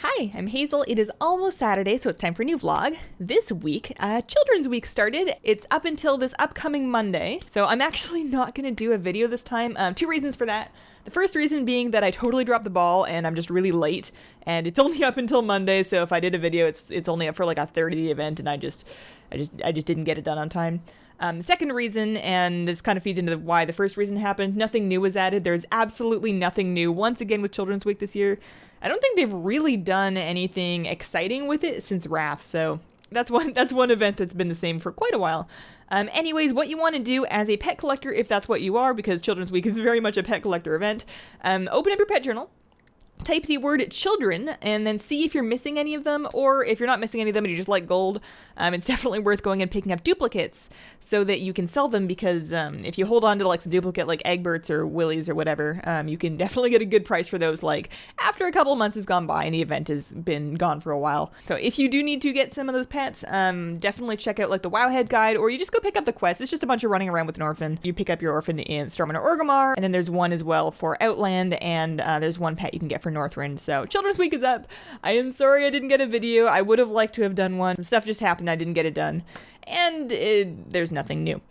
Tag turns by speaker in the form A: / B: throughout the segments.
A: Hi, I'm Hazel. It is almost Saturday, so it's time for a new vlog. This week, Children's Week started. It's up until this upcoming Monday, so I'm actually not going to do a video this time. Two reasons for that. The first reason being that I totally dropped the ball and I'm just really late, and it's only up until Monday, so if I did a video, it's only up for like a third of the event, and I just didn't get it done on time. The second reason, and this kind of feeds into why the first reason happened, nothing new was added. There's absolutely nothing new once again with Children's Week this year. I don't think they've really done anything exciting with it since Wrath, so that's one event that's been the same for quite a while. Anyways, what you want to do as a pet collector, if that's what you are, because Children's Week is very much a pet collector event, open up your pet journal. Type the word children and then see if you're missing any of them, or if you're not missing any of them and you just like gold, it's definitely worth going and picking up duplicates so that you can sell them, because if you hold on to like some duplicate like Egberts or Willies or whatever, you can definitely get a good price for those like after a couple months has gone by and the event has been gone for a while. So if you do need to get some of those pets, definitely check out like the Wowhead guide, or you just go pick up the quest. It's just a bunch of running around with an orphan. You pick up your orphan in Stormwind or Orgrimmar, and then there's one as well for Outland, and there's one pet you can get for Northrend. So Children's Week is up. I am sorry I didn't get a video. I would have liked to have done one. Some stuff just happened. I didn't get it done. And there's nothing new.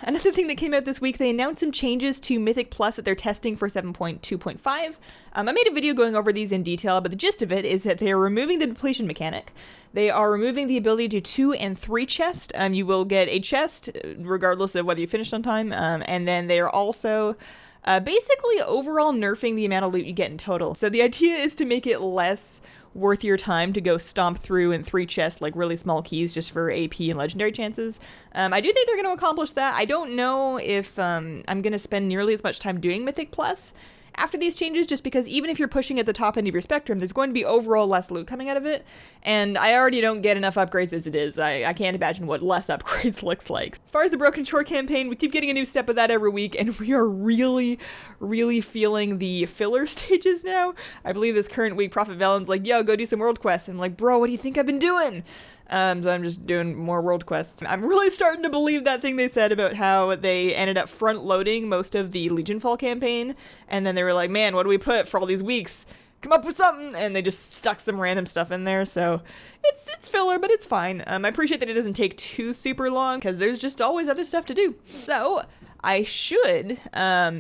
A: Another thing that came out this week, they announced some changes to Mythic Plus that they're testing for 7.2.5. I made a video going over these in detail, but the gist of it is that they are removing the depletion mechanic. They are removing the ability to 2 and 3 chest. You will get a chest regardless of whether you finished on time. And then they are also basically overall nerfing the amount of loot you get in total. So the idea is to make it less worth your time to go stomp through in 3 chests, like really small keys just for AP and legendary chances. I do think they're going to accomplish that. I don't know if I'm going to spend nearly as much time doing Mythic Plus after these changes, just because even if you're pushing at the top end of your spectrum, there's going to be overall less loot coming out of it, and I already don't get enough upgrades as it is. I can't imagine what less upgrades looks like. As far as the Broken Shore campaign, we keep getting a new step of that every week, and we are really feeling the filler stages now. I believe this current week, Prophet Valen's like, yo, go do some world quests. I'm like, bro, what do you think I've been doing? So I'm just doing more world quests. I'm really starting to believe that thing they said about how they ended up front-loading most of the Legionfall campaign, and then they were like, man, what do we put for all these weeks? Come up with something! And they just stuck some random stuff in there, so it's filler, but it's fine. I appreciate that it doesn't take too super long, because there's just always other stuff to do. So I should,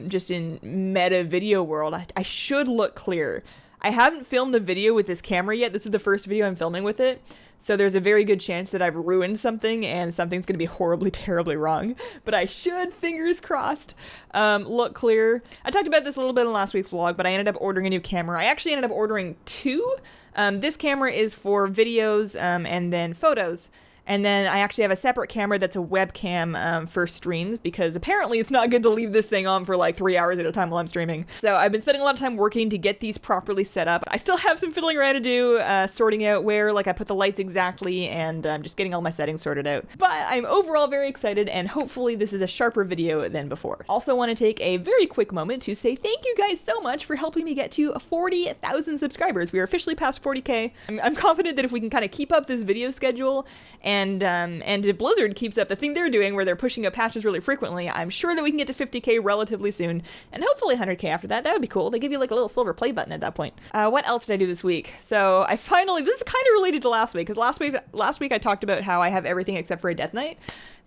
A: just in meta video world, I should look clear. I haven't filmed a video with this camera yet. This is the first video I'm filming with it. So there's a very good chance that I've ruined something and something's going to be horribly, terribly wrong. But I should, fingers crossed, look clear. I talked about this a little bit in last week's vlog, but I ended up ordering a new camera. I actually ended up ordering 2. This camera is for videos and then photos. And then I actually have a separate camera that's a webcam for streams, because apparently it's not good to leave this thing on for like 3 hours at a time while I'm streaming. So I've been spending a lot of time working to get these properly set up. I still have some fiddling around to do, sorting out where like I put the lights exactly, and just getting all my settings sorted out. But I'm overall very excited, and hopefully this is a sharper video than before. Also want to take a very quick moment to say thank you guys so much for helping me get to 40,000 subscribers. We are officially past 40K. I'm confident that if we can kind of keep up this video schedule, and if Blizzard keeps up the thing they're doing where they're pushing up patches really frequently, I'm sure that we can get to 50K relatively soon, and hopefully 100K after that. That would be cool. They give you like a little silver play button at that point. What else did I do this week? So I finally, this is kind of related to last week, because last week I talked about how I have everything except for a Death Knight.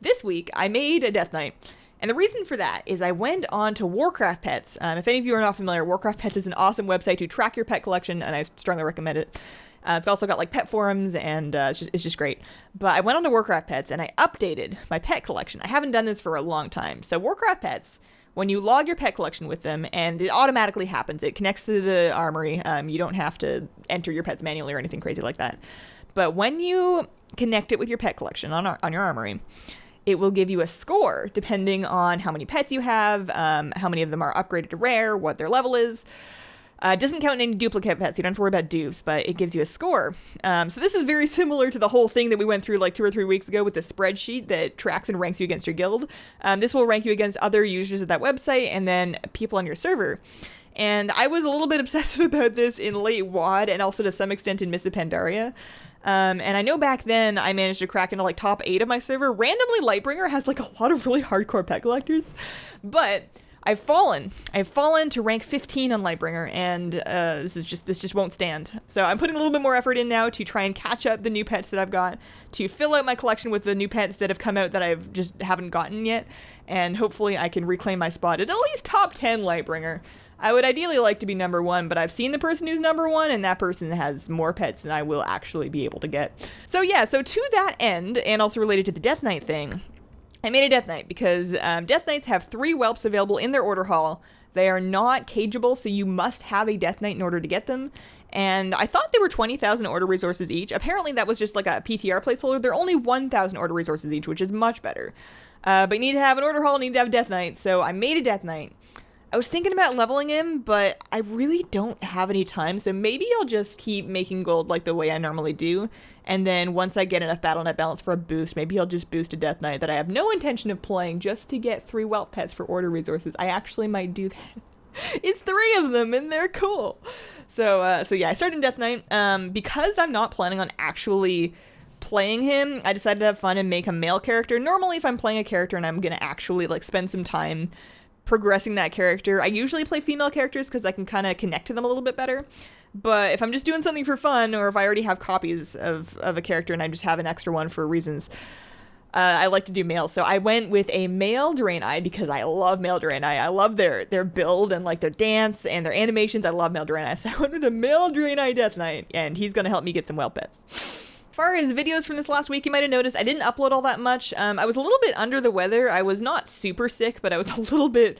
A: This week I made a Death Knight. And the reason for that is I went on to Warcraftpets. If any of you are not familiar, Warcraftpets is an awesome website to track your pet collection, and I strongly recommend it. It's also got like pet forums, and it's just great. But I went on to Warcraftpets and I updated my pet collection. I haven't done this for a long time. So Warcraftpets, when you log your pet collection with them, and it automatically happens, it connects to the armory. You don't have to enter your pets manually or anything crazy like that. But when you connect it with your pet collection on your armory, it will give you a score depending on how many pets you have, how many of them are upgraded to rare, what their level is. It doesn't count any duplicate pets, you don't have to worry about dupes, but it gives you a score. So this is very similar to the whole thing that we went through like 2 or 3 weeks ago with the spreadsheet that tracks and ranks you against your guild. This will rank you against other users of that website and then people on your server. And I was a little bit obsessive about this in late WoD and also to some extent in Mists of Pandaria. And I know back then I managed to crack into like top 8 of my server. Randomly, Lightbringer has like a lot of really hardcore pet collectors, but I've fallen to rank 15 on Lightbringer, and this just won't stand. So I'm putting a little bit more effort in now to try and catch up the new pets that I've got, to fill out my collection with the new pets that have come out that I've just haven't gotten yet, and hopefully I can reclaim my spot at least top 10 Lightbringer. I would ideally like to be number 1, but I've seen the person who's number 1, and that person has more pets than I will actually be able to get. So yeah, so to that end, and also related to the Death Knight thing, I made a Death Knight because Death Knights have 3 whelps available in their order hall. They are not cageable, so you must have a Death Knight in order to get them. And I thought they were 20,000 order resources each. Apparently that was just like a PTR placeholder. They're only 1,000 order resources each, which is much better. But you need to have an order hall, you need to have a Death Knight, so I made a Death Knight. I was thinking about leveling him, but I really don't have any time, so maybe I'll just keep making gold like the way I normally do, and then once I get enough Battle.net balance for a boost, maybe I'll just boost a Death Knight that I have no intention of playing just to get 3 whelp pets for order resources. I actually might do that. It's 3 of them, and they're cool. So yeah, I started in Death Knight. Because I'm not planning on actually playing him, I decided to have fun and make a male character. Normally, if I'm playing a character and I'm gonna actually like spend some time progressing that character, I usually play female characters because I can kind of connect to them a little bit better. But if I'm just doing something for fun, or if I already have copies of a character and I just have an extra one for reasons, I like to do male. So I went with a male Draenei because I love male Draenei. I love their build and like their dance and their animations. I love male Draenei. So I went with a male Draenei Death Knight, and he's going to help me get some whelp pets. As far as videos from this last week, you might have noticed I didn't upload all that much. I was a little bit under the weather. I was not super sick, but I was a little bit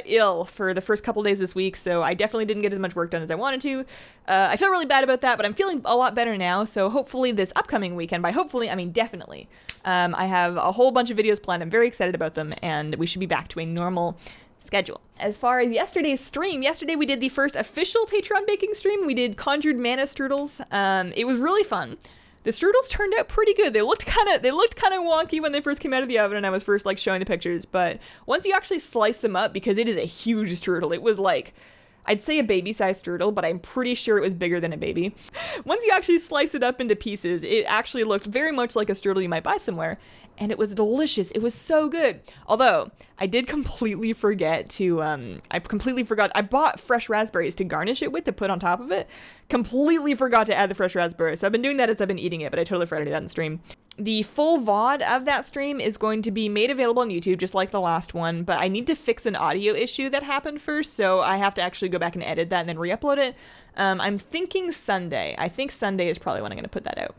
A: ill for the first couple days this week, so I definitely didn't get as much work done as I wanted to. I feel really bad about that, but I'm feeling a lot better now, so hopefully this upcoming weekend, by hopefully, I mean definitely, I have a whole bunch of videos planned. I'm very excited about them, and we should be back to a normal schedule. As far as yesterday's stream, yesterday we did the first official Patreon baking stream. We did conjured mana strudels. It was really fun. The strudels turned out pretty good. They looked kind of wonky when they first came out of the oven and I was first like showing the pictures, but once you actually slice them up, because it is a huge strudel, it was like, I'd say a baby-sized strudel, but I'm pretty sure it was bigger than a baby. Once you actually slice it up into pieces, it actually looked very much like a strudel you might buy somewhere, and it was delicious. It was so good. Although, I did completely forget to, I bought fresh raspberries to garnish it with, to put on top of it. Completely forgot to add the fresh raspberries. So I've been doing that as I've been eating it, but I totally forgot to do that in the stream. The full VOD of that stream is going to be made available on YouTube, just like the last one, but I need to fix an audio issue that happened first, so I have to actually go back and edit that and then re-upload it. I'm thinking Sunday. I think Sunday is probably when I'm going to put that out.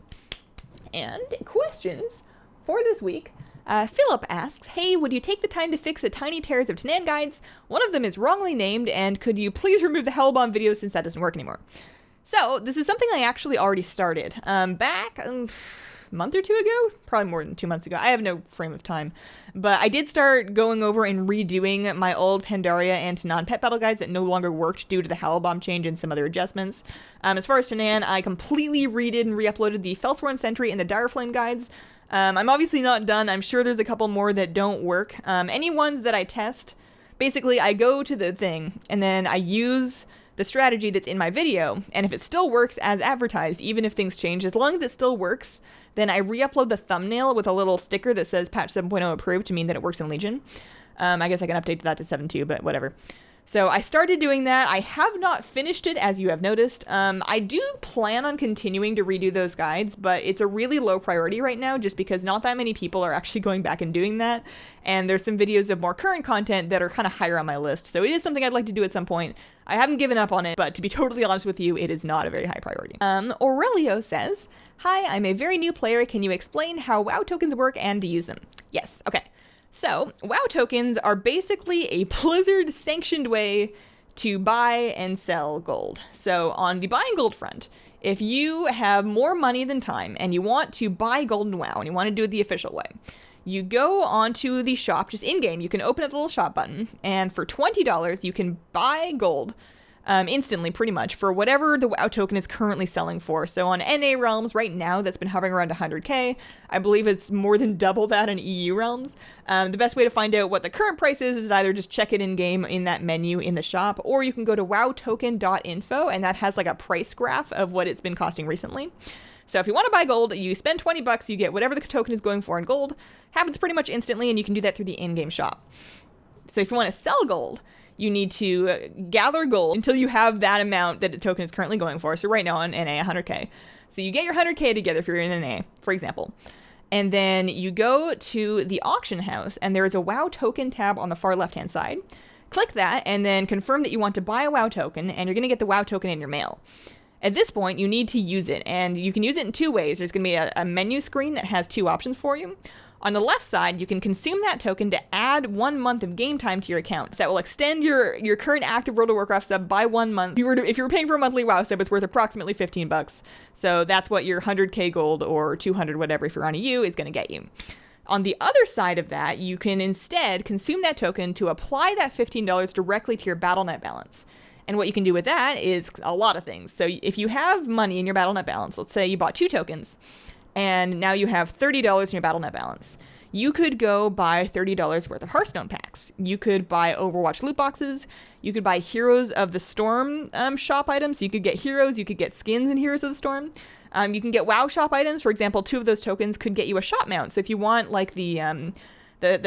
A: And questions for this week. Philip asks, hey, would you take the time to fix the Tiny Terrors of Tanaan guides? One of them is wrongly named, and could you please remove the Hellbomb video since that doesn't work anymore? So, this is something I actually already started. Back a month or two ago? Probably more than 2 months ago. I have no frame of time. But I did start going over and redoing my old Pandaria and Tanaan pet battle guides that no longer worked due to the Hellbomb change and some other adjustments. As far as Tanaan, I completely redid and re-uploaded the Felsworn Sentry and the Direflame guides. I'm obviously not done. I'm sure there's a couple more that don't work. Any ones that I test, basically I go to the thing and then I use the strategy that's in my video, and if it still works as advertised, even if things change, as long as it still works, then I re-upload the thumbnail with a little sticker that says patch 7.0 approved to mean that it works in Legion. I guess I can update that to 7.2, but whatever. So I started doing that. I have not finished it, as you have noticed. I do plan on continuing to redo those guides, but it's a really low priority right now just because not that many people are actually going back and doing that. And there's some videos of more current content that are kind of higher on my list. So it is something I'd like to do at some point. I haven't given up on it, but to be totally honest with you, it is not a very high priority. Aurelio says, hi, I'm a very new player. Can you explain how WoW tokens work and to use them? Yes, okay. So, WoW tokens are basically a Blizzard sanctioned way to buy and sell gold. So, on the buying gold front, if you have more money than time and you want to buy gold in WoW and you want to do it the official way, you go onto the shop, just in-game, you can open up the little shop button, and for $20 you can buy gold instantly, pretty much, for whatever the WoW token is currently selling for. So on NA realms right now, that's been hovering around 100k. I believe it's more than double that in EU realms. The best way to find out what the current price is either just check it in-game in that menu in the shop, or you can go to wowtoken.info, and that has like a price graph of what it's been costing recently. So if you want to buy gold, you spend 20 bucks, you get whatever the token is going for in gold. Happens pretty much instantly, and you can do that through the in-game shop. So if you want to sell gold, you need to gather gold until you have that amount that the token is currently going for. So right now on NA, 100k. So you get your 100k together if you're in NA, for example. And then you go to the auction house, and there is a WoW token tab on the far left-hand side. Click that, and then confirm that you want to buy a WoW token, and you're going to get the WoW token in your mail. At this point, you need to use it, and you can use it in two ways. There's going to be a menu screen that has two options for you. On the left side, you can consume that token to add 1 month of game time to your account. That will extend your current active World of Warcraft sub by 1 month. If you were paying for a monthly WoW sub, it's worth approximately 15 bucks. So that's what your 100k gold or 200 whatever if you're on a U is going to get you. On the other side of that, you can instead consume that token to apply that $15 directly to your Battle.net balance. And what you can do with that is a lot of things. So if you have money in your Battle.net balance, let's say you bought 2 tokens, and now you have $30 in your Battle.net balance. You could go buy $30 worth of Hearthstone packs. You could buy Overwatch loot boxes. You could buy Heroes of the Storm shop items. So you could get heroes. You could get skins in Heroes of the Storm. You can get WoW shop items. For example, 2 of those tokens could get you a shop mount. So if you want like the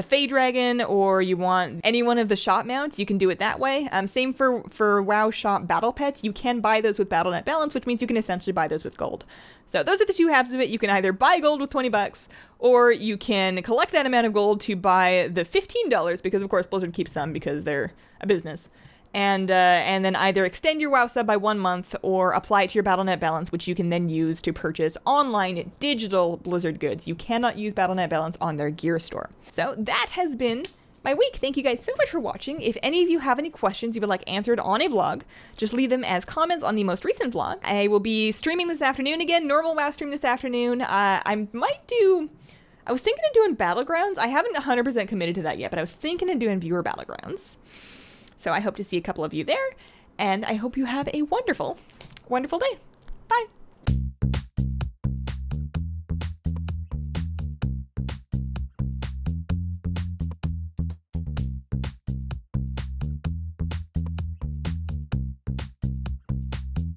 A: Fey Dragon, or you want any one of the shop mounts, you can do it that way. Same for WoW shop battle pets. You can buy those with Battle.net balance, which means you can essentially buy those with gold. So those are the two halves of it. You can either buy gold with 20 bucks, or you can collect that amount of gold to buy the $15, because of course Blizzard keeps some because they're a business. And then either extend your WoW sub by 1 month or apply it to your Battle.net balance, which you can then use to purchase online digital Blizzard goods. You cannot use Battle.net balance on their gear store. So that has been my week. Thank you guys so much for watching. If any of you have any questions you would like answered on a vlog, just leave them as comments on the most recent vlog. I will be streaming this afternoon again, normal WoW stream this afternoon. I was thinking of doing Battlegrounds. I haven't 100% committed to that yet, but I was thinking of doing viewer Battlegrounds. So I hope to see a couple of you there, and I hope you have a wonderful, wonderful day. Bye.